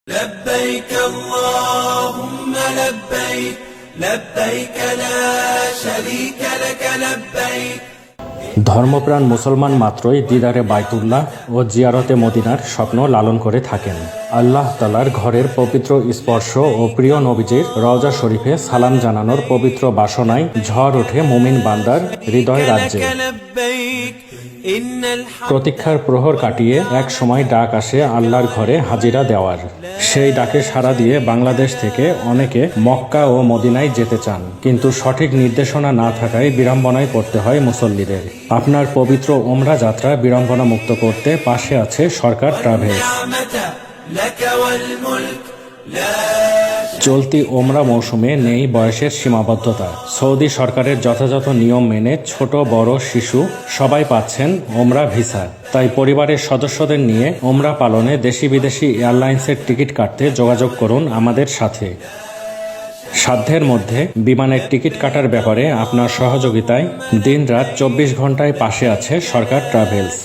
لبيك اللهم لبيك لبيك لا شريك لك لبيك। ধর্মপ্রাণ মুসলমান মাত্রই দিদারে বায়তুল্লাহ ও জিয়ারতে মদিনার স্বপ্ন লালন করে থাকেন। আল্লাহ তাআলার ঘরের পবিত্র স্পর্শ ও প্রিয় নবীজির রওজা শরীফে সালাম জানানোর পবিত্র বাসনায় ঝড় ওঠে মুমিন বান্দার হৃদয় রাজ্যে। প্রতীক্ষার প্রহর কাটিয়ে এক সময় ডাক আসে আল্লাহর ঘরে হাজিরা দেওয়ার। সেই ডাকে সাড়া দিয়ে বাংলাদেশ থেকে অনেকে মক্কা ও মদিনায় যেতে চান, কিন্তু সঠিক নির্দেশনা না থাকায় বিড়ম্বনায় পড়তে হয় মুসল্লিদের। আপনার পবিত্র ওমরা যাত্রা বিড়ম্বনা মুক্ত করতে পাশে আছে সরকার ট্রাভেলস। চলতি ওমরা মৌসুমে নেই বয়সের সীমাবদ্ধতা। সৌদি সরকারের যথাযথ নিয়ম মেনে ছোট বড় শিশু সবাই পাচ্ছেন ওমরা ভিসা। তাই পরিবারের সদস্যদের নিয়ে ওমরা পালনে দেশি বিদেশি এয়ারলাইন্সের টিকিট কাটতে যোগাযোগ করুন আমাদের সাথে। সাধ্যের মধ্যে বিমানের টিকিট কাটার ব্যাপারে আপনার সহযোগিতায় দিনরাত 24 ঘন্টায় পাশে আছে সরকার ট্রাভেলস।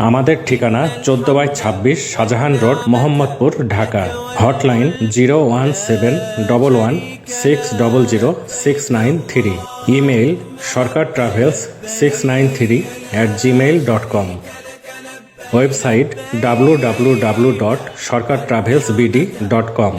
আমাদের ঠিকানা 14/26 Shahjahan road, Mohammadpur, Dhaka. Hotline 01711600693। Email sarkartravels693@gmail.com। Website www.sarkartravelsbd.com।